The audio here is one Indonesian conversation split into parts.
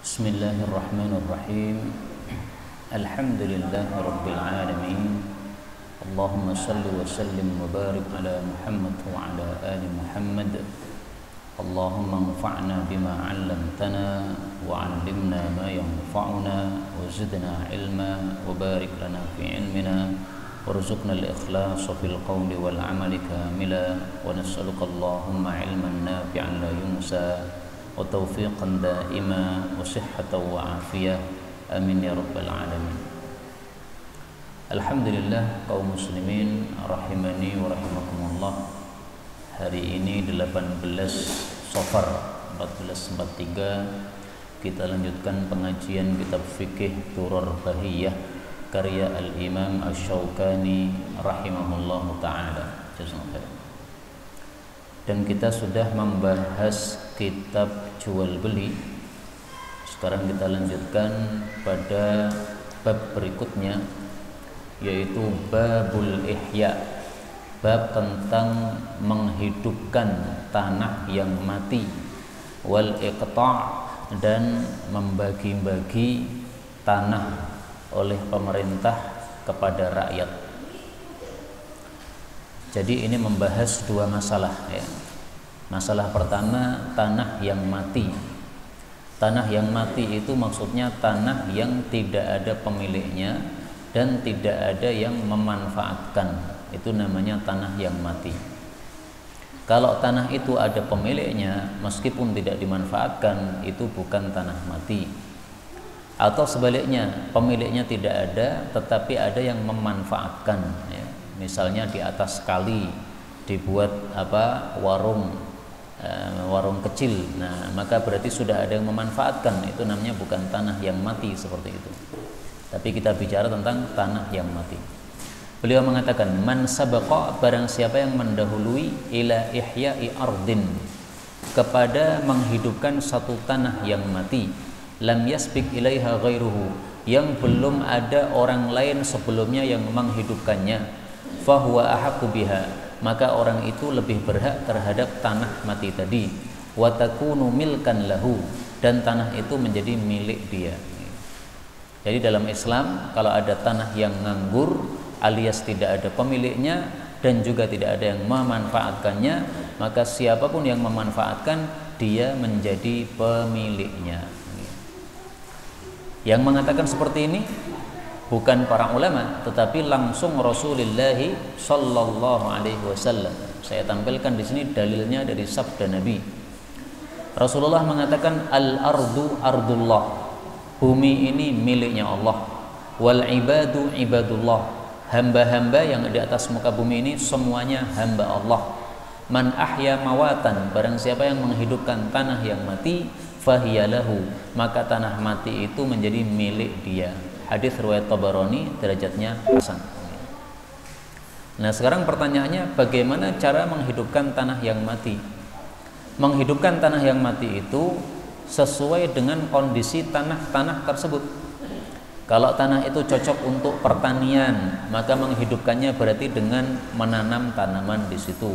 Bismillahirrahmanirrahim. Alhamdulillahi rabbil alamin. Allahumma salli wa sallim wa barik ala Muhammad wa ala ali Muhammad. Allahumma anfa'na bima 'allamtana wa 'allimna ma yanfa'una wa zidna ilma wa barik lana fi ilmina warzuqna al-ikhlas fil qawli wal 'amali kamila wa nas'aluka Allahumma 'ilman nafi'an la yunsa wa taufiqan da'ima wa sihhatan wa afiyah, amin ya rabbal alamin. Alhamdulillah kaum muslimin rahimani wa rahimakumullah. Hari ini 18 Safar 1443 kita lanjutkan pengajian kitab fikih Durar Bahiyah karya Al-Imam Asy-Syaukani rahimahullahu taala. Dan kita sudah membahas kitab jual beli. Sekarang kita lanjutkan pada bab berikutnya, yaitu babul ihya, bab tentang menghidupkan tanah yang mati, wal iqta', dan membagi-bagi tanah oleh pemerintah kepada rakyat. Jadi ini membahas dua masalah ya. Masalah pertama, tanah yang mati. Tanah yang mati itu maksudnya tanah yang tidak ada pemiliknya dan tidak ada yang memanfaatkan. Itu namanya tanah yang mati. Kalau tanah itu ada pemiliknya meskipun tidak dimanfaatkan, itu bukan tanah mati. Atau sebaliknya, pemiliknya tidak ada tetapi ada yang memanfaatkan ya. Misalnya di atas kali dibuat warung kecil, nah maka berarti sudah ada yang memanfaatkan, itu namanya bukan tanah yang mati seperti itu. Tapi kita bicara tentang tanah yang mati. Beliau mengatakan, man sabaqa, barang siapa yang mendahului, ila ihya'i ardin, kepada menghidupkan satu tanah yang mati, lam yasbiq ilaiha ghairuhu, yang belum ada orang lain sebelumnya yang menghidupkannya, fahuwa ahaqqu biha, maka orang itu lebih berhak terhadap tanah mati tadi, wa takunu milkan lahu, dan tanah itu menjadi milik dia. Jadi dalam Islam kalau ada tanah yang nganggur alias tidak ada pemiliknya dan juga tidak ada yang memanfaatkannya, maka siapapun yang memanfaatkan dia menjadi pemiliknya. Yang mengatakan seperti ini bukan para ulama, tetapi langsung Rasulullah sallallahu alaihi wasallam. Saya tampilkan di sini dalilnya dari sabda Nabi. Rasulullah mengatakan, al-ardu ardullah, bumi ini miliknya Allah, wal ibadu ibadullah, hamba-hamba yang di atas muka bumi ini semuanya hamba Allah. Man ahya mawatan, barang siapa yang menghidupkan tanah yang mati, fahiyalahu, maka tanah mati itu menjadi milik dia. Hadis riwayat Tabarani, derajatnya hasan. Nah, sekarang pertanyaannya, bagaimana cara menghidupkan tanah yang mati? Menghidupkan tanah yang mati itu sesuai dengan kondisi tanah tersebut. Kalau tanah itu cocok untuk pertanian, maka menghidupkannya berarti dengan menanam tanaman di situ.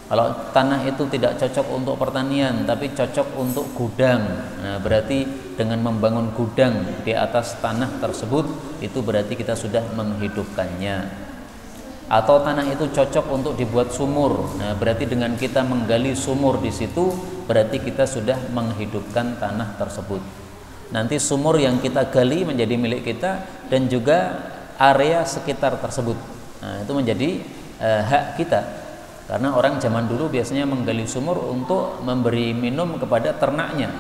Kalau tanah itu tidak cocok untuk pertanian tapi cocok untuk gudang, nah berarti dengan membangun gudang di atas tanah tersebut, itu berarti kita sudah menghidupkannya. Atau tanah itu cocok untuk dibuat sumur, nah berarti dengan kita menggali sumur di situ, berarti kita sudah menghidupkan tanah tersebut. Nanti sumur yang kita gali menjadi milik kita dan juga area sekitar tersebut, nah itu menjadi hak kita. Karena orang zaman dulu biasanya menggali sumur untuk memberi minum kepada ternaknya.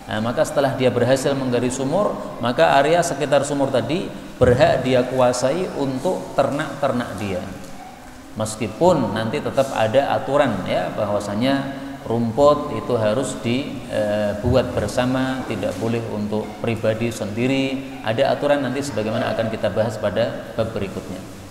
Nah, maka setelah dia berhasil menggali sumur, maka area sekitar sumur tadi berhak dia kuasai untuk ternak-ternak dia. Meskipun nanti tetap ada aturan ya, bahwasanya rumput itu harus dibuat bersama, tidak boleh untuk pribadi sendiri. Ada aturan nanti sebagaimana akan kita bahas pada bab berikutnya.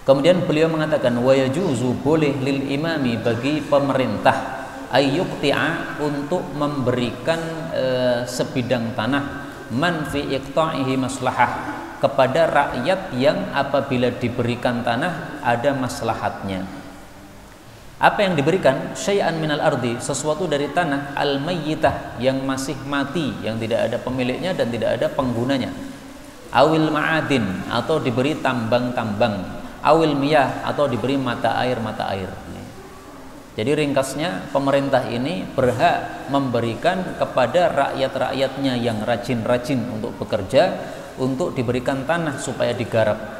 Kemudian beliau mengatakan, wa yajuzu, boleh lil imami, bagi pemerintah, ayyuqti'a, untuk memberikan sebidang tanah, man fi iqta'ihi maslahah, kepada rakyat yang apabila diberikan tanah ada maslahatnya. Apa yang diberikan? Syai'an minal ardi, sesuatu dari tanah, al-mayyitah, yang masih mati, yang tidak ada pemiliknya dan tidak ada penggunanya. Awil ma'adin, atau diberi tambang-tambang. Awil miyah, atau diberi mata air. Jadi ringkasnya, pemerintah ini berhak memberikan kepada rakyat-rakyatnya yang rajin-rajin untuk bekerja, untuk diberikan tanah supaya digarap.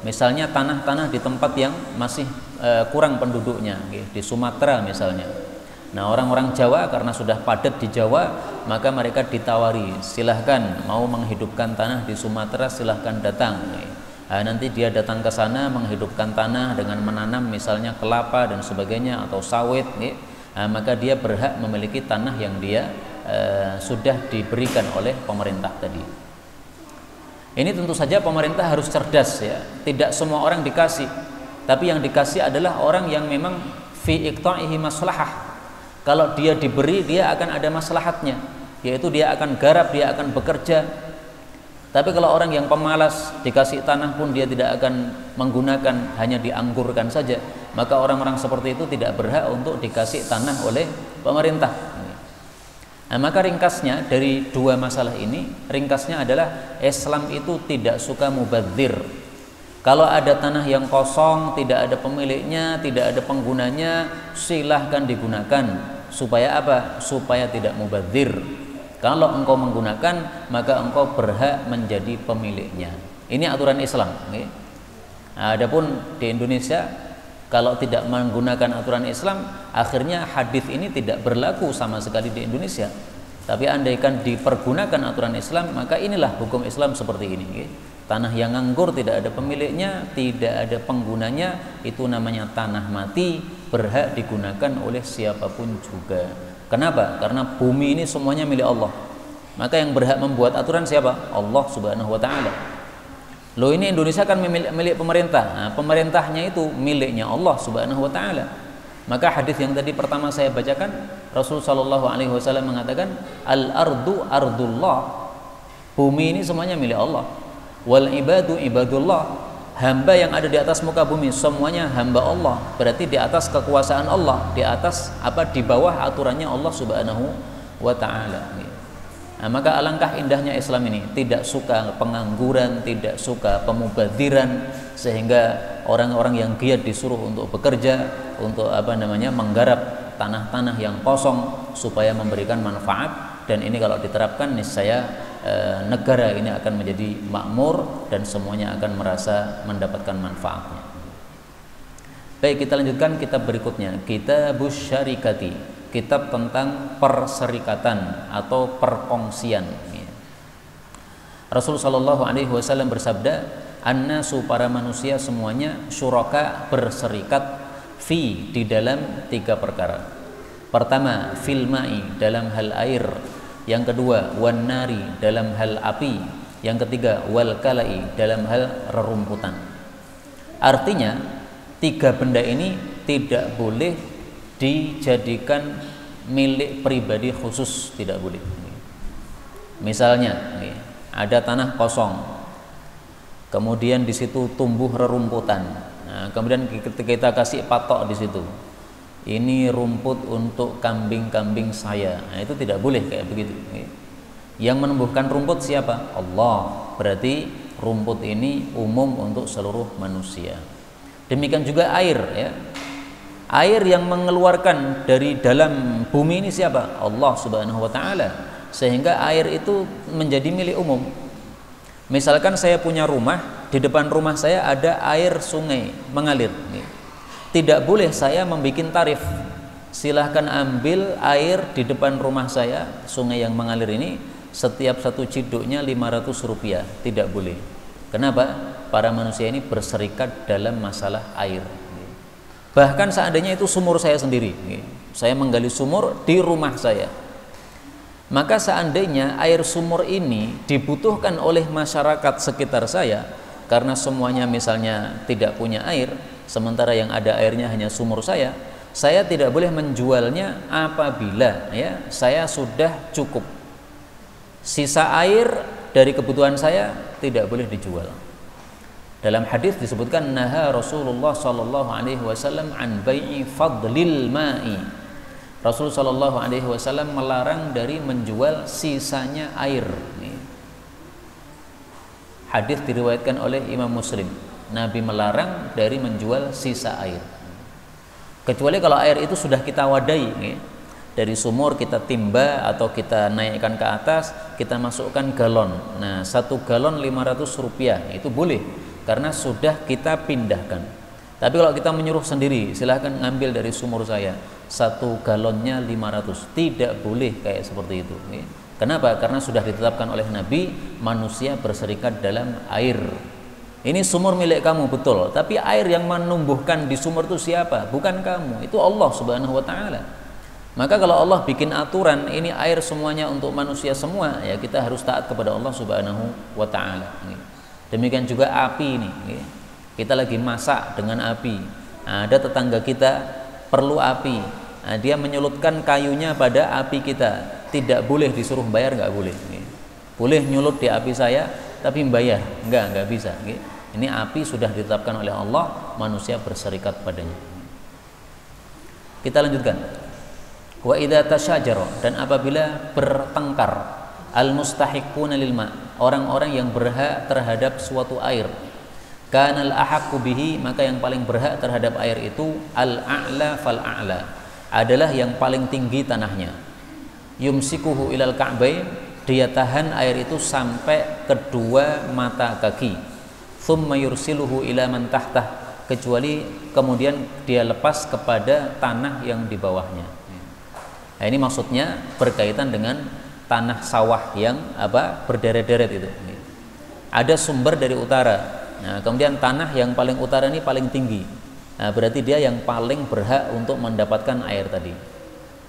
Misalnya tanah-tanah di tempat yang masih kurang penduduknya, di Sumatera misalnya. Nah, orang-orang Jawa karena sudah padat di Jawa, maka mereka ditawari, silahkan mau menghidupkan tanah di Sumatera, silahkan datang. Nanti dia datang ke sana menghidupkan tanah dengan menanam misalnya kelapa dan sebagainya atau sawit, maka dia berhak memiliki tanah yang dia sudah diberikan oleh pemerintah tadi. Ini tentu saja pemerintah harus cerdas ya. Tidak semua orang dikasih, tapi yang dikasih adalah orang yang memang fi iqta'ihi maslahah. Kalau dia diberi, dia akan ada maslahatnya, yaitu dia akan garap, dia akan bekerja. Tapi kalau orang yang pemalas, dikasih tanah pun dia tidak akan menggunakan, hanya dianggurkan saja, maka orang-orang seperti itu tidak berhak untuk dikasih tanah oleh pemerintah. Nah, maka ringkasnya dari dua masalah ini, ringkasnya adalah Islam itu tidak suka mubadzir. Kalau ada tanah yang kosong, tidak ada pemiliknya, tidak ada penggunanya, silahkan digunakan. Supaya apa? Supaya tidak mubadzir. Kalau engkau menggunakan, maka engkau berhak menjadi pemiliknya. Ini aturan Islam. Nah, adapun di Indonesia, kalau tidak menggunakan aturan Islam, akhirnya hadis ini tidak berlaku sama sekali di Indonesia. Tapi andaikan dipergunakan aturan Islam, maka inilah hukum Islam seperti ini. Tanah yang nganggur, tidak ada pemiliknya, tidak ada penggunanya, itu namanya tanah mati, berhak digunakan oleh siapapun juga. Kenapa? Karena bumi ini semuanya milik Allah. Maka yang berhak membuat aturan siapa? Allah Subhanahu wa taala. Loh, ini Indonesia kan milik pemerintah. Nah, pemerintahnya itu miliknya Allah Subhanahu wa taala. Maka hadis yang tadi pertama saya bacakan, Rasul sallallahu alaihi wasallam mengatakan, al-ardu ardullah. Bumi ini semuanya milik Allah. Wal ibadu ibadullah. Hamba yang ada di atas muka bumi semuanya hamba Allah. Berarti di atas kekuasaan Allah, di atas di bawah aturannya Allah Subhanahu wa taala. Nah, maka alangkah indahnya Islam ini, tidak suka pengangguran, tidak suka pemubadziran, sehingga orang-orang yang giat disuruh untuk bekerja, untuk menggarap tanah-tanah yang kosong supaya memberikan manfaat. Dan ini kalau diterapkan, niscaya negara ini akan menjadi makmur dan semuanya akan merasa mendapatkan manfaatnya. Baik, kita lanjutkan kitab berikutnya, Kitabus Syarikati, kitab tentang perserikatan atau perkongsian. Rasul sallallahu alaihi wasallam bersabda, "An-nasu, para manusia semuanya, syuraka, berserikat, di dalam 3 perkara. Pertama, fil ma'i, dalam hal air. Yang kedua, wan nari, dalam hal api. Yang ketiga, wal kalai, dalam hal rerumputan." Artinya 3 benda ini tidak boleh dijadikan milik pribadi khusus, tidak boleh. Misalnya, ada tanah kosong, kemudian di situ tumbuh rerumputan. Nah, kemudian kita kasih patok di situ. Ini rumput untuk kambing-kambing saya. Nah, itu tidak boleh kayak begitu. Yang menumbuhkan rumput siapa? Allah. Berarti rumput ini umum untuk seluruh manusia. Demikian juga air, ya. Air yang mengeluarkan dari dalam bumi ini siapa? Allah Subhanahu wa taala. Sehingga air itu menjadi milik umum. Misalkan saya punya rumah, di depan rumah saya ada air sungai mengalir. Tidak boleh saya membuat tarif, silahkan ambil air di depan rumah saya, sungai yang mengalir ini, setiap 1 ciduknya 500 rupiah. Tidak boleh. Kenapa? Para manusia ini berserikat dalam masalah air. Bahkan seandainya itu sumur saya sendiri, saya menggali sumur di rumah saya, maka seandainya air sumur ini dibutuhkan oleh masyarakat sekitar saya, karena semuanya misalnya tidak punya air, sementara yang ada airnya hanya sumur saya tidak boleh menjualnya apabila saya sudah cukup. Sisa air dari kebutuhan saya tidak boleh dijual. Dalam hadis disebutkan naha Rasulullah sallallahu alaihi wasallam an bai'i fadlil ma'i. Rasul sallallahu alaihi wasallam melarang dari menjual sisanya air. Hadis diriwayatkan oleh Imam Muslim. Nabi melarang dari menjual sisa air. Kecuali kalau air itu sudah kita wadai, dari sumur kita timba atau kita naikkan ke atas, kita masukkan galon. Nah, 1 galon 500 rupiah itu boleh, karena sudah kita pindahkan. Tapi kalau kita menyuruh sendiri, silahkan ngambil dari sumur saya, 1 galonnya 500, tidak boleh kayak seperti itu. Kenapa? Karena sudah ditetapkan oleh Nabi, manusia berserikat dalam air. Ini sumur milik kamu, betul, tapi air yang menumbuhkan di sumur itu siapa? Bukan kamu, itu Allah Subhanahu wa Ta'ala. Maka kalau Allah bikin aturan ini air semuanya untuk manusia semua, ya kita harus taat kepada Allah Subhanahu wa Ta'ala. Demikian juga api ini, kita lagi masak dengan api. Nah, ada tetangga kita perlu api, nah, dia menyulutkan kayunya pada api kita, tidak boleh disuruh bayar, nggak boleh. Boleh nyulut di api saya tapi bayar, nggak bisa. Ini api sudah ditetapkan oleh Allah, manusia berserikat padanya. Kita lanjutkan. Wa idza tasyajara, dan apabila bertengkar, al mustahiquna lil ma, orang-orang yang berhak terhadap suatu air, kanal ahaqqu bihi, maka yang paling berhak terhadap air itu al a'la fal a'la, adalah yang paling tinggi tanahnya. Yumsikuhu ilal ka'bain, dia tahan air itu sampai kedua mata kaki. Thumma yursiluhu ila man tahtah, kecuali kemudian dia lepas kepada tanah yang di bawahnya. Nah, ini maksudnya berkaitan dengan tanah sawah yang berderet-deret itu. Ada sumber dari utara. Nah, kemudian tanah yang paling utara ini paling tinggi. Nah, berarti dia yang paling berhak untuk mendapatkan air tadi.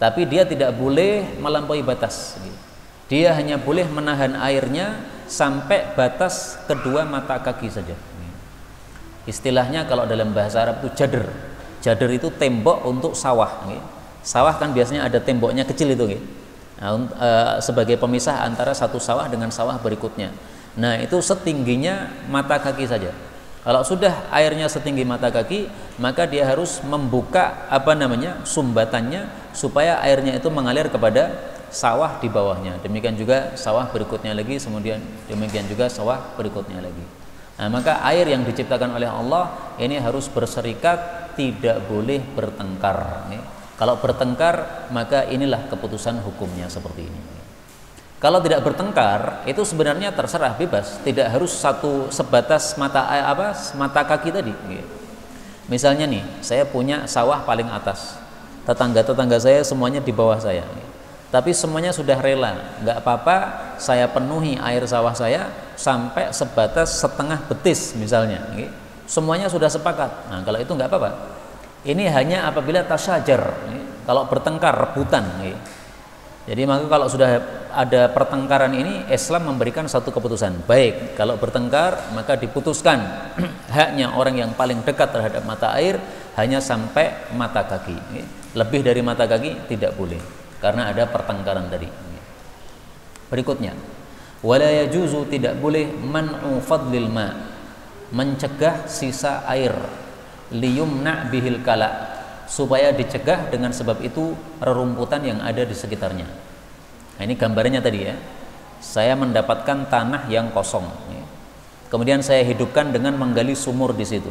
Tapi dia tidak boleh melampaui batas. Dia hanya boleh menahan airnya sampai batas kedua mata kaki saja. Istilahnya kalau dalam bahasa Arab itu jader. Jader itu tembok untuk sawah. Sawah kan biasanya ada temboknya kecil itu. Nah, sebagai pemisah antara satu sawah dengan sawah berikutnya. Nah, itu setingginya mata kaki saja. Kalau sudah airnya setinggi mata kaki, maka dia harus membuka sumbatannya supaya airnya itu mengalir kepada sawah di bawahnya. Demikian juga sawah berikutnya lagi, kemudian demikian juga sawah berikutnya lagi. Nah, maka air yang diciptakan oleh Allah ini harus berserikat, tidak boleh bertengkar. Kalau bertengkar, maka inilah keputusan hukumnya seperti ini. Kalau tidak bertengkar, itu sebenarnya terserah, bebas, tidak harus sebatas mata kaki tadi. Misalnya nih, saya punya sawah paling atas, tetangga-tetangga saya semuanya di bawah saya, tapi semuanya sudah rela, nggak apa-apa, saya penuhi air sawah saya sampai sebatas setengah betis misalnya, semuanya sudah sepakat. Nah, kalau itu nggak apa-apa. Ini hanya apabila tasyajar, kalau bertengkar, rebutan. Jadi maka kalau sudah ada pertengkaran ini, Islam memberikan satu keputusan. Baik, kalau bertengkar maka diputuskan haknya orang yang paling dekat terhadap mata air hanya sampai mata kaki. Lebih dari mata kaki tidak boleh, karena ada pertengkaran tadi. Berikutnya, wala yajuzu, tidak boleh man'u fadlil ma, mencegah sisa air, liyumna bihil kala, supaya dicegah dengan sebab itu rerumputan yang ada di sekitarnya. Nah, ini gambarnya tadi ya. Saya mendapatkan tanah yang kosong, kemudian saya hidupkan dengan menggali sumur di situ.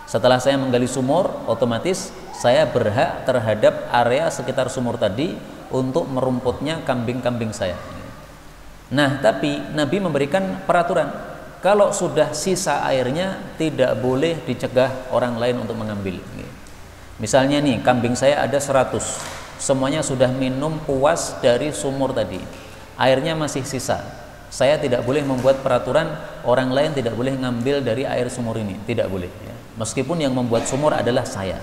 Setelah saya menggali sumur, otomatis saya berhak terhadap area sekitar sumur tadi untuk merumputnya kambing-kambing saya. Nah, tapi Nabi memberikan peraturan, kalau sudah sisa airnya tidak boleh dicegah orang lain untuk mengambil. Misalnya nih, kambing saya ada 100, semuanya sudah minum puas dari sumur tadi, airnya masih sisa. Saya tidak boleh membuat peraturan orang lain tidak boleh ngambil dari air sumur ini, tidak boleh. Meskipun yang membuat sumur adalah saya.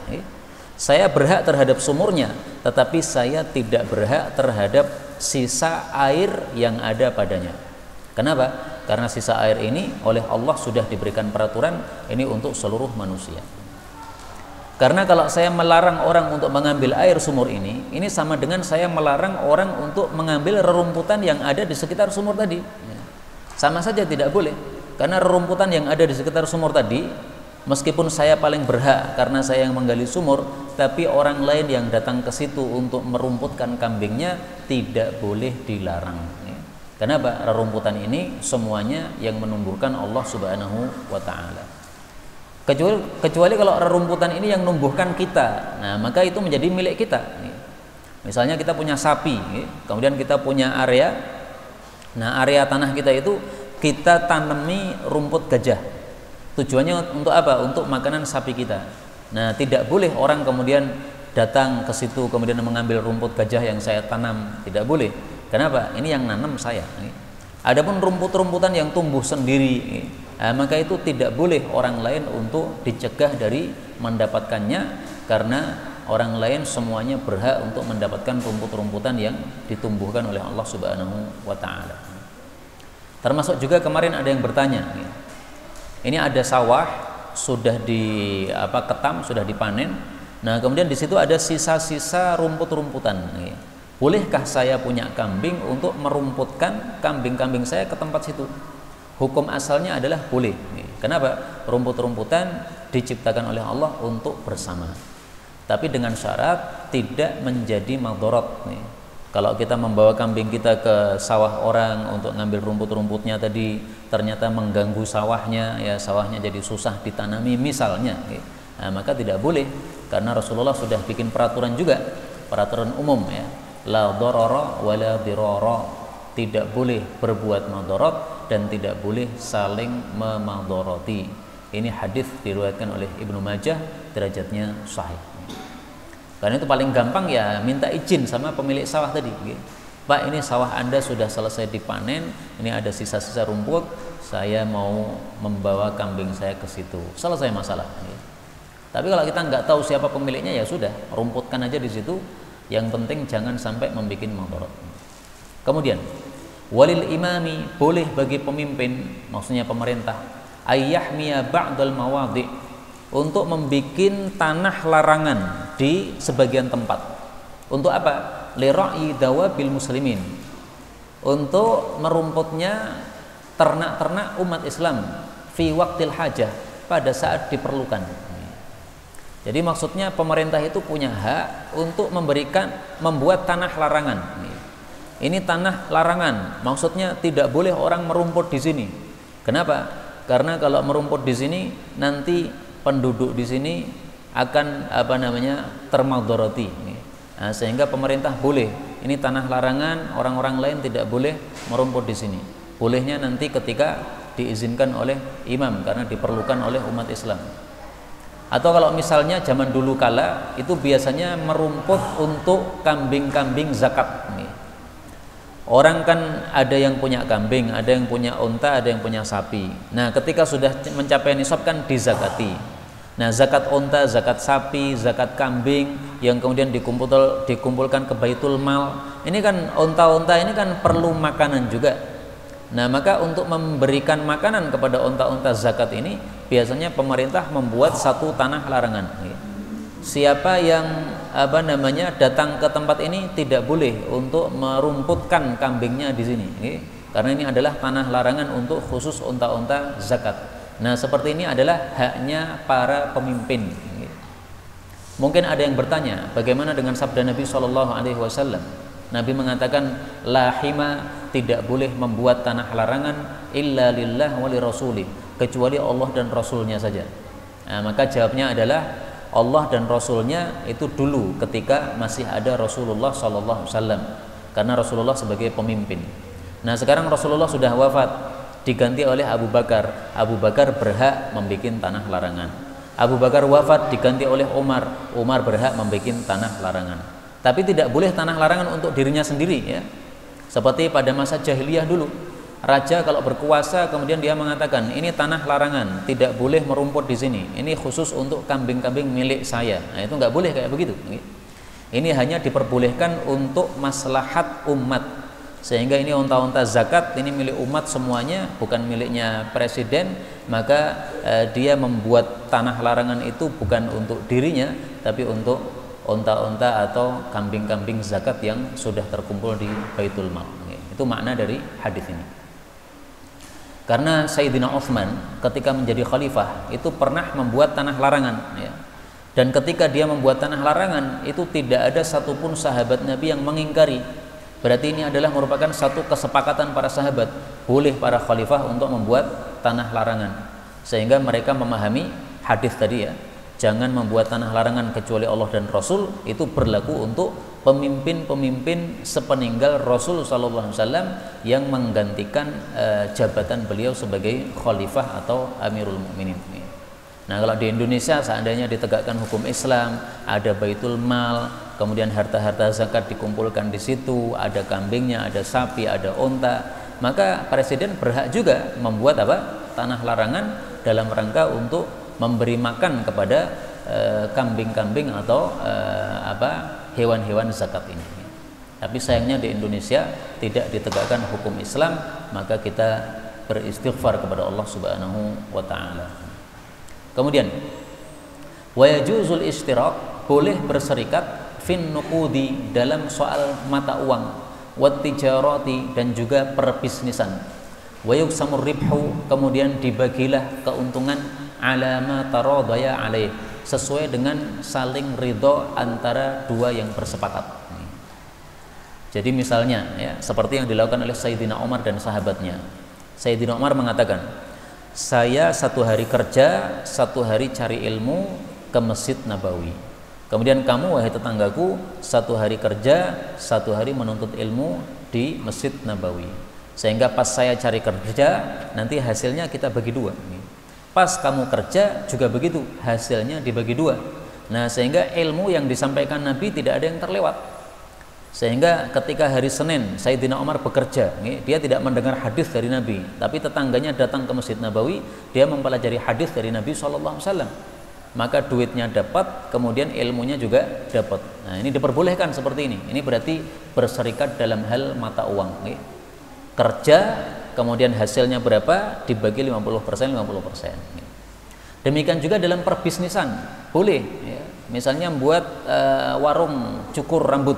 Saya berhak terhadap sumurnya, tetapi saya tidak berhak terhadap sisa air yang ada padanya. Kenapa? Karena sisa air ini oleh Allah sudah diberikan peraturan ini untuk seluruh manusia. Karena kalau saya melarang orang untuk mengambil air sumur ini sama dengan saya melarang orang untuk mengambil rerumputan yang ada di sekitar sumur tadi. Sama saja tidak boleh. Karena rerumputan yang ada di sekitar sumur tadi, meskipun saya paling berhak karena saya yang menggali sumur, tapi orang lain yang datang ke situ untuk merumputkan kambingnya tidak boleh dilarang. Kenapa? Rerumputan ini semuanya yang menumbuhkan Allah Subhanahu wa taala. Kecuali kalau rerumputan ini yang menumbuhkan kita. Nah, maka itu menjadi milik kita. Misalnya kita punya sapi, kemudian kita punya area. Nah, area tanah kita itu kita tanami rumput gajah. Tujuannya untuk apa? Untuk makanan sapi kita. Nah, tidak boleh orang kemudian datang ke situ kemudian mengambil rumput gajah yang saya tanam. Tidak boleh. Kenapa? Ini yang nanam saya. Adapun rumput-rumputan yang tumbuh sendiri, maka itu tidak boleh orang lain untuk dicegah dari mendapatkannya, karena orang lain semuanya berhak untuk mendapatkan rumput-rumputan yang ditumbuhkan oleh Allah Subhanahu wa taala. Termasuk juga kemarin ada yang bertanya, ini ada sawah sudah ketam, sudah dipanen. Nah, kemudian di situ ada sisa-sisa rumput-rumputan. Bolehkah saya punya kambing untuk merumputkan kambing-kambing saya ke tempat situ? Hukum asalnya adalah boleh. Kenapa? Rumput-rumputan diciptakan oleh Allah untuk bersama. Tapi dengan syarat tidak menjadi madharat. Kalau kita membawa kambing kita ke sawah orang untuk ngambil rumput-rumputnya tadi, ternyata mengganggu sawahnya, ya sawahnya jadi susah ditanami misalnya, maka tidak boleh, karena Rasulullah sudah bikin peraturan juga, peraturan umum ya. La dharara wa la dirara, tidak boleh berbuat madarat dan tidak boleh saling memadharati. Ini hadis diriwayatkan oleh Ibnu Majah, derajatnya sahih. Karena itu paling gampang ya minta izin sama pemilik sawah tadi. Pak, ini sawah Anda sudah selesai dipanen, ini ada sisa-sisa rumput, saya mau membawa kambing saya ke situ. Selesai masalah. Tapi kalau kita nggak tahu siapa pemiliknya, ya sudah, rumputkan aja di situ. Yang penting jangan sampai membuat madarat. Kemudian walil imami, boleh bagi pemimpin, maksudnya pemerintah, ayyahmiya ba'dal mawadhi, untuk membuat tanah larangan di sebagian tempat. Untuk apa? Lira'i dawabil muslimin, untuk merumputnya ternak-ternak umat Islam fi waqtil hajah, pada saat diperlukan. Jadi maksudnya pemerintah itu punya hak untuk membuat tanah larangan. Ini tanah larangan, maksudnya tidak boleh orang merumput di sini. Kenapa? Karena kalau merumput di sini nanti penduduk di sini akan termadharati. Nah, sehingga pemerintah boleh, ini tanah larangan, orang-orang lain tidak boleh merumput di sini. Bolehnya nanti ketika diizinkan oleh imam karena diperlukan oleh umat Islam. Atau kalau misalnya zaman dulu kala itu biasanya merumput untuk kambing-kambing zakat. Orang kan ada yang punya kambing, ada yang punya unta, ada yang punya sapi. Nah, ketika sudah mencapai nisab kan dizakati. Nah, zakat unta, zakat sapi, zakat kambing yang kemudian dikumpulkan ke Baitul Mal. Ini kan unta-unta ini kan perlu makanan juga. Nah, maka untuk memberikan makanan kepada unta-unta zakat ini biasanya pemerintah membuat satu tanah larangan. Siapa yang datang ke tempat ini tidak boleh untuk merumputkan kambingnya di sini, karena ini adalah tanah larangan untuk khusus unta-unta zakat. Nah, seperti ini adalah haknya para pemimpin. Mungkin ada yang bertanya, bagaimana dengan sabda Nabi SAW? Nabi mengatakan, lahima, tidak boleh membuat tanah larangan illa lillah wa li rasulih, kecuali Allah dan Rasulnya saja. Nah, maka jawabnya adalah Allah dan Rasulnya itu dulu ketika masih ada Rasulullah SAW, karena Rasulullah sebagai pemimpin. Nah, sekarang Rasulullah sudah wafat, diganti oleh Abu Bakar. Abu Bakar berhak membuat tanah larangan. Abu Bakar wafat, diganti oleh Umar. Umar berhak membuat tanah larangan. Tapi tidak boleh tanah larangan untuk dirinya sendiri, ya. Seperti pada masa jahiliyah dulu, raja kalau berkuasa kemudian dia mengatakan, ini tanah larangan, tidak boleh merumput di sini. Ini khusus untuk kambing-kambing milik saya. Nah, itu nggak boleh kayak begitu. Ini hanya diperbolehkan untuk maslahat umat. Sehingga ini unta-unta zakat, ini milik umat semuanya, bukan miliknya presiden. Maka dia membuat tanah larangan itu bukan untuk dirinya, tapi untuk unta-unta atau kambing-kambing zakat yang sudah terkumpul di Baitul Mal. Itu makna dari hadis ini. Karena Sayyidina Utsman ketika menjadi khalifah itu pernah membuat tanah larangan, ya. Dan ketika dia membuat tanah larangan itu tidak ada satupun sahabat Nabi yang mengingkari. Berarti ini adalah merupakan satu kesepakatan para sahabat, boleh para khalifah untuk membuat tanah larangan. Sehingga mereka memahami hadis tadi, ya, jangan membuat tanah larangan kecuali Allah dan Rasul, itu berlaku untuk pemimpin-pemimpin sepeninggal Rasul sallallahu alaihi wasallam yang menggantikan jabatan beliau sebagai khalifah atau Amirul Mukminin. Nah, kalau di Indonesia seandainya ditegakkan hukum Islam, ada Baitul Mal, kemudian harta-harta zakat dikumpulkan di situ, ada kambingnya, ada sapi, ada onta, maka presiden berhak juga membuat apa? Tanah larangan dalam rangka untuk memberi makan kepada kambing-kambing atau hewan-hewan zakat ini. Tapi sayangnya di Indonesia tidak ditegakkan hukum Islam, maka kita beristighfar kepada Allah Subhanahu wa taala. Kemudian wa yajuzul ishtirak, boleh berserikat fin nuqudi, dalam soal mata uang, wat tijarati, dan juga perbisnisan, wa yuksamur ribhu, kemudian dibagilah keuntungan ala ma taradaya alaih, sesuai dengan saling ridho antara dua yang bersepakat. Jadi misalnya, ya, seperti yang dilakukan oleh Sayyidina Umar dan sahabatnya. Sayyidina Umar mengatakan, saya 1 hari kerja, 1 hari cari ilmu ke Masjid Nabawi. Kemudian kamu, wahai tetanggaku, 1 hari kerja, 1 hari menuntut ilmu di Masjid Nabawi. Sehingga pas saya cari kerja, nanti hasilnya kita bagi 2. Pas kamu kerja juga begitu, hasilnya dibagi 2. Nah, sehingga ilmu yang disampaikan Nabi tidak ada yang terlewat. Sehingga ketika hari Senin Sayyidina Umar bekerja, dia tidak mendengar hadis dari Nabi, tapi tetangganya datang ke Masjid Nabawi, dia mempelajari hadis dari Nabi SAW. Maka duitnya dapat, kemudian ilmunya juga dapat. Nah, ini diperbolehkan seperti ini. Ini berarti berserikat dalam hal mata uang. Kerja, kemudian hasilnya berapa, dibagi 50%, 50%. Demikian juga dalam perbisnisan, boleh, ya. Misalnya membuat warung cukur rambut.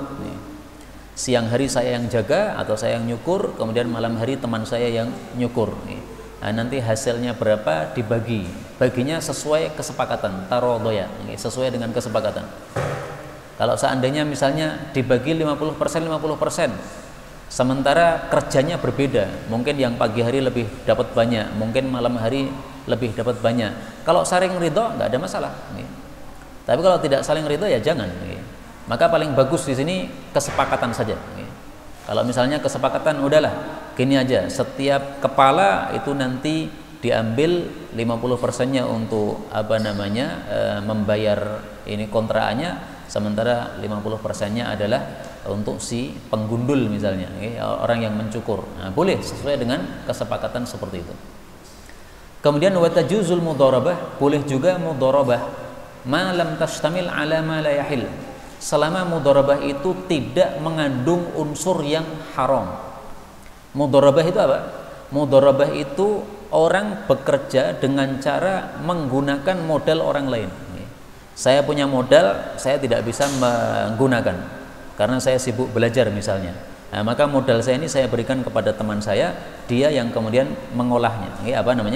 Siang hari saya yang jaga atau saya yang nyukur, kemudian malam hari teman saya yang nyukur. Nah, nanti hasilnya berapa dibagi, baginya sesuai kesepakatan, tarodoya, sesuai dengan kesepakatan. Kalau seandainya misalnya dibagi 50%, 50%, sementara kerjanya berbeda, mungkin yang pagi hari lebih dapat banyak, mungkin malam hari lebih dapat banyak. Kalau saling ridho nggak ada masalah. Tapi kalau tidak saling ridho ya jangan. Maka paling bagus di sini kesepakatan saja. Kalau misalnya kesepakatan, udahlah gini aja, setiap kepala itu nanti diambil 50%-nya untuk membayar ini kontraannya, sementara 50%-nya adalah untuk si penggundul misalnya, orang yang mencukur. Nah, boleh sesuai dengan kesepakatan seperti itu. Kemudian watajuzul mudharabah, boleh juga mudharabah ma lam tastamil ala ma la yahil, selama mudharabah itu tidak mengandung unsur yang haram. Mudharabah itu apa? Mudharabah itu orang bekerja dengan cara menggunakan modal orang lain. Saya punya modal, saya tidak bisa menggunakan karena saya sibuk belajar misalnya. Nah, maka modal saya ini saya berikan kepada teman saya, dia yang kemudian mengolahnya,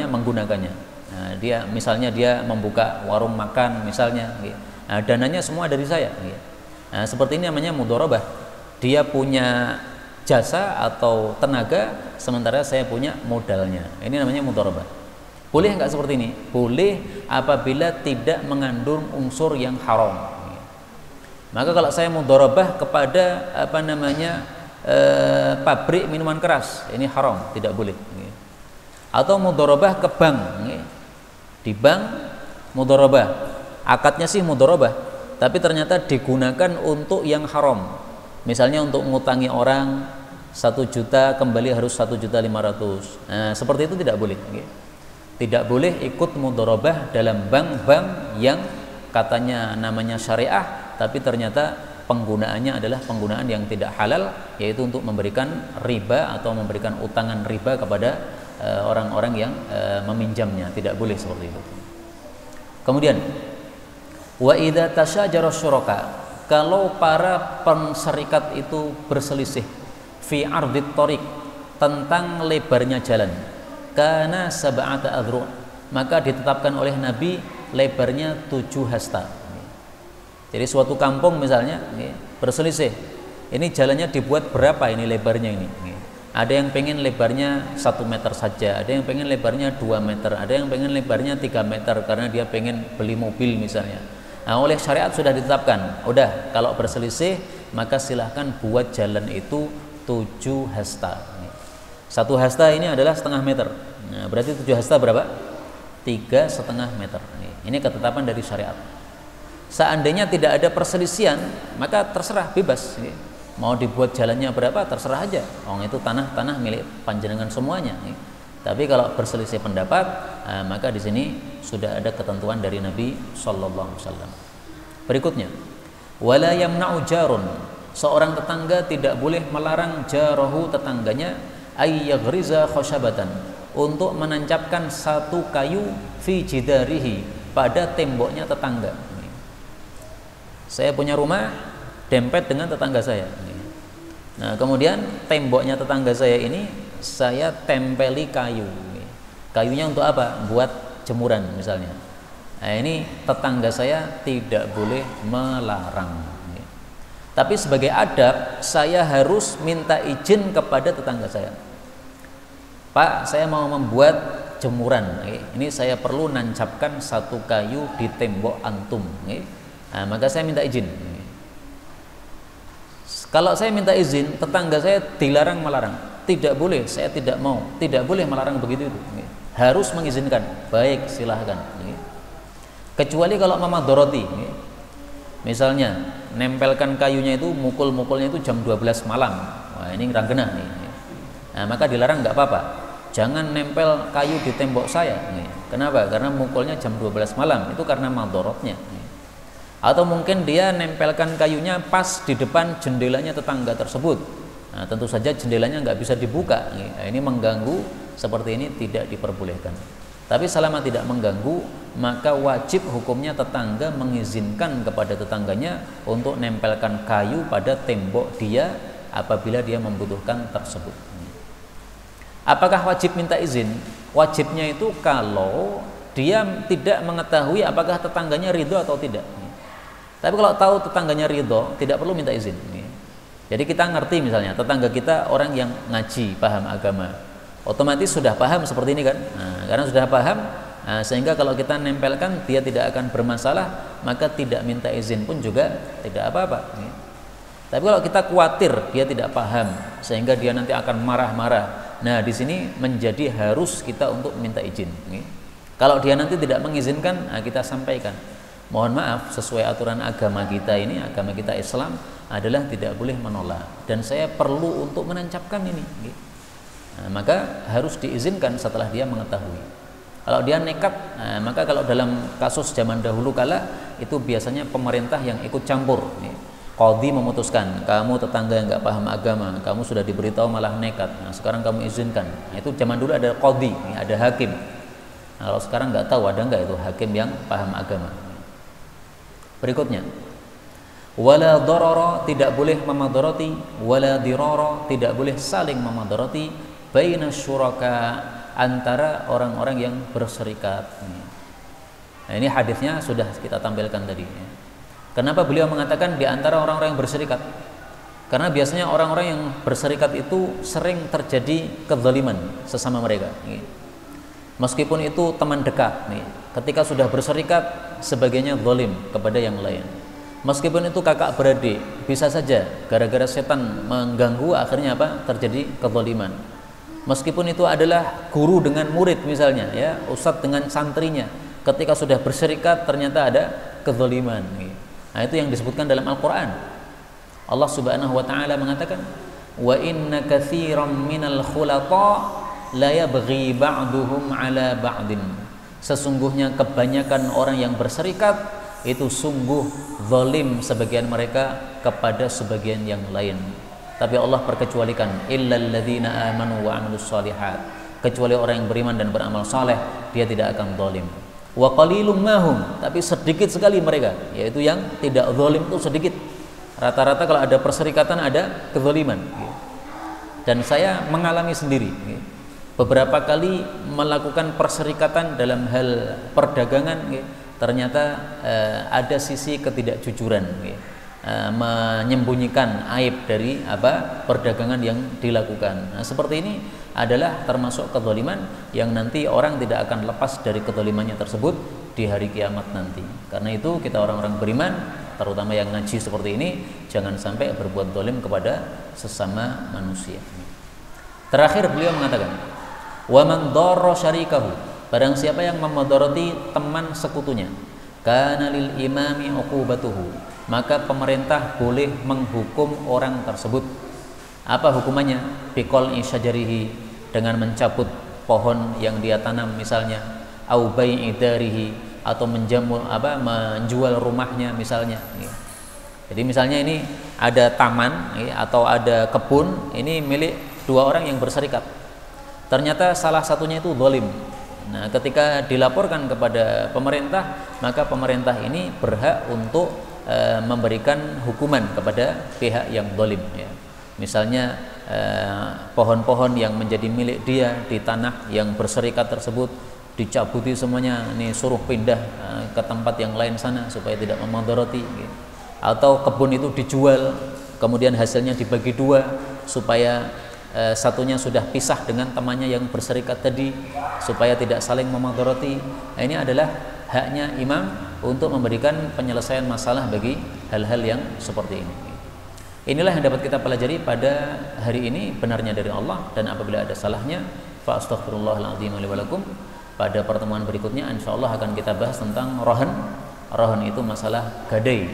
menggunakannya. Nah, misalnya dia membuka warung makan misalnya, nah, dananya semua dari saya. Nah, seperti ini namanya mudharabah. Dia punya jasa atau tenaga, sementara saya punya modalnya. Ini namanya mudharabah. Boleh nggak seperti ini? Boleh apabila tidak mengandung unsur yang haram. Maka kalau saya mudharabah kepada pabrik minuman keras, ini haram, tidak boleh. Atau mudharabah ke bank, di bank mudharabah, akadnya sih mudharabah, tapi ternyata digunakan untuk yang haram. Misalnya untuk ngutangi orang 1 juta, kembali harus 1.500.000. Nah, seperti itu tidak boleh. Tidak boleh ikut mudharabah dalam bank-bank yang katanya namanya syariah, tapi ternyata penggunaannya adalah penggunaan yang tidak halal, yaitu untuk memberikan riba atau memberikan utangan riba kepada orang-orang yang meminjamnya. Tidak boleh seperti itu. Kemudian wa idza tasyajara syuraka, kalau para penserikat itu berselisih fi ardit thariq, tentang lebarnya jalan. kana sab'ata adru', maka ditetapkan oleh Nabi lebarnya 7 hasta. Jadi suatu kampung misalnya berselisih, ini jalannya dibuat berapa ini lebarnya ini. Ada yang pengen lebarnya 1 meter saja, ada yang pengen lebarnya 2 meter, ada yang pengen lebarnya 3 meter karena dia pengen beli mobil misalnya. Nah, oleh syariat sudah ditetapkan, udah kalau berselisih maka silahkan buat jalan itu 7 hasta. 1 hasta ini adalah setengah meter. Nah, berarti 7 hasta berapa? 3,5 meter. Ini ketetapan dari syariat. Seandainya tidak ada perselisihan, maka terserah, bebas. Mau dibuat jalannya berapa, terserah aja. Itu tanah milik panjenengan semuanya. Tapi kalau berselisih pendapat, maka di sini sudah ada ketentuan dari Nabi Sallallahu Alaihi Wasallam. Berikutnya, wala yamna'u jarun, seorang tetangga tidak boleh melarang jarahu tetangganya ayyaghriza khashabatan, untuk menancapkan satu kayu fi jidarihi, pada temboknya tetangga. Saya punya rumah dempet dengan tetangga saya. Nah, kemudian temboknya tetangga saya ini saya tempeli kayu. Kayunya untuk apa? Buat jemuran misalnya. Nah, ini tetangga saya tidak boleh melarang. Tapi sebagai adab saya harus minta izin kepada tetangga saya. Pak, saya mau membuat jemuran. Ini saya perlu nancapkan satu kayu di tembok antum. Nah, maka saya minta izin. Kalau saya minta izin, tetangga saya dilarang melarang. Tidak boleh, saya tidak mau. Tidak boleh melarang begitu itu. Harus mengizinkan. Baik, silahkan. Kecuali kalau memadoroti. Misalnya, nempelkan kayunya itu, mukul-mukulnya itu jam 12 malam. Wah, ini rangenah nih. Nah, maka dilarang nggak apa-apa. Jangan nempel kayu di tembok saya. Kenapa? Karena mukulnya jam 12 malam. Itu karena madorotnya. Atau mungkin dia nempelkan kayunya pas di depan jendelanya tetangga tersebut. Nah, tentu saja jendelanya nggak bisa dibuka. Nah, ini mengganggu, seperti ini tidak diperbolehkan. Tapi selama tidak mengganggu, maka wajib hukumnya tetangga mengizinkan kepada tetangganya untuk nempelkan kayu pada tembok dia apabila dia membutuhkan tersebut. Apakah wajib minta izin? Wajibnya itu kalau dia tidak mengetahui apakah tetangganya ridho atau tidak. Tapi kalau tahu tetangganya ridho, tidak perlu minta izin. Jadi kita ngerti misalnya tetangga kita orang yang ngaji, paham agama, otomatis sudah paham seperti ini kan. Nah, karena sudah paham, sehingga kalau kita nempelkan dia tidak akan bermasalah, maka tidak minta izin pun juga tidak apa-apa. Tapi kalau kita khawatir dia tidak paham sehingga dia nanti akan marah-marah, nah di sini menjadi harus kita untuk minta izin. Kalau dia nanti tidak mengizinkan, kita sampaikan, mohon maaf, sesuai aturan agama kita ini, agama kita Islam adalah tidak boleh menolak, dan saya perlu untuk menancapkan ini. Nah, maka harus diizinkan setelah dia mengetahui. Kalau dia nekat, maka kalau dalam kasus zaman dahulu kala itu biasanya pemerintah yang ikut campur. Qadhi memutuskan, kamu tetangga yang nggak paham agama, kamu sudah diberitahu malah nekat. Nah, sekarang kamu izinkan. Nah, itu zaman dulu ada qadhi, ada hakim. Nah, kalau sekarang nggak tahu ada nggak itu hakim yang paham agama. Berikutnya, wala darara, tidak boleh memadharati, wala dirara, tidak boleh saling memadharati, baina syuraka, antara orang-orang yang berserikat. Nah, ini hadisnya sudah kita tampilkan tadi. Kenapa beliau mengatakan di antara orang-orang yang berserikat? Karena biasanya orang-orang yang berserikat itu sering terjadi kezaliman sesama mereka. Meskipun itu teman dekat, ketika sudah berserikat, sebagainya zalim kepada yang lain. Meskipun itu kakak beradik, bisa saja gara-gara setan mengganggu akhirnya apa? Terjadi kezaliman. Meskipun itu adalah guru dengan murid misalnya, ya, ustadz dengan santrinya, ketika sudah berserikat ternyata ada kezaliman. Nah, itu yang disebutkan dalam Al-Quran. Allah Subhanahu wa Ta'ala mengatakan, wa inna katsiran minal khulata la yabghi ba'duhum ala ba'din. Sesungguhnya kebanyakan orang yang berserikat itu sungguh zalim sebagian mereka kepada sebagian yang lain. Tapi Allah perkecualikan, illal ladzina amanu wa 'amilus shalihat. Kecuali orang yang beriman dan beramal saleh, dia tidak akan zalim. Wa qalilum mahum, tapi sedikit sekali mereka, yaitu yang tidak zalim itu sedikit. Rata-rata kalau ada perserikatan ada kezaliman. Dan saya mengalami sendiri. beberapa kali melakukan perserikatan dalam hal perdagangan, ternyata ada sisi ketidakjujuran, menyembunyikan aib dari perdagangan yang dilakukan. Nah, seperti ini adalah termasuk kezaliman yang nanti orang tidak akan lepas dari kezalimannya tersebut di hari kiamat nanti. Karena itu kita orang-orang beriman, terutama yang ngaji seperti ini, jangan sampai berbuat zalim kepada sesama manusia. Terakhir beliau mengatakan, wa man darra syarikahu, barang siapa yang memudarati teman sekutunya, kana lil imami uqubatuhu, maka pemerintah boleh menghukum orang tersebut. Apa hukumannya? Biqal'i syajarihi, dengan mencabut pohon yang dia tanam misalnya, au bai'i darihi, atau menjual rumahnya misalnya. Jadi misalnya ini ada taman atau ada kebun, ini milik dua orang yang berserikat. Ternyata salah satunya itu zalim. Nah, ketika dilaporkan kepada pemerintah, maka pemerintah ini berhak untuk memberikan hukuman kepada pihak yang zalim. Misalnya pohon-pohon yang menjadi milik dia di tanah yang berserikat tersebut dicabuti semuanya, ini suruh pindah ke tempat yang lain sana supaya tidak memudarati. Atau kebun itu dijual, kemudian hasilnya dibagi dua supaya satunya sudah pisah dengan temannya yang berserikat tadi supaya tidak saling memudarati. Nah, ini adalah haknya imam untuk memberikan penyelesaian masalah bagi hal-hal yang seperti ini. Inilah yang dapat kita pelajari pada hari ini, benarnya dari Allah, dan apabila ada salahnya fa astaghfirullahaladzim li wa lakum. Pada pertemuan berikutnya insyaallah akan kita bahas tentang rohan. Rohan itu masalah gadai,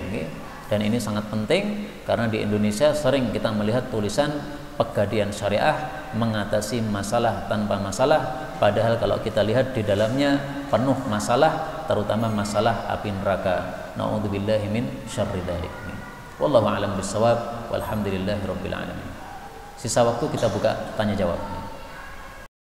dan ini sangat penting karena di Indonesia sering kita melihat tulisan pegadaian syariah mengatasi masalah tanpa masalah, padahal kalau kita lihat di dalamnya penuh masalah, terutama masalah api neraka. Na'udzubillahi min syarri dzalik. Wallahu a'lam bissawab, walhamdulillahirabbil alamin. Sisa waktu kita buka tanya jawab.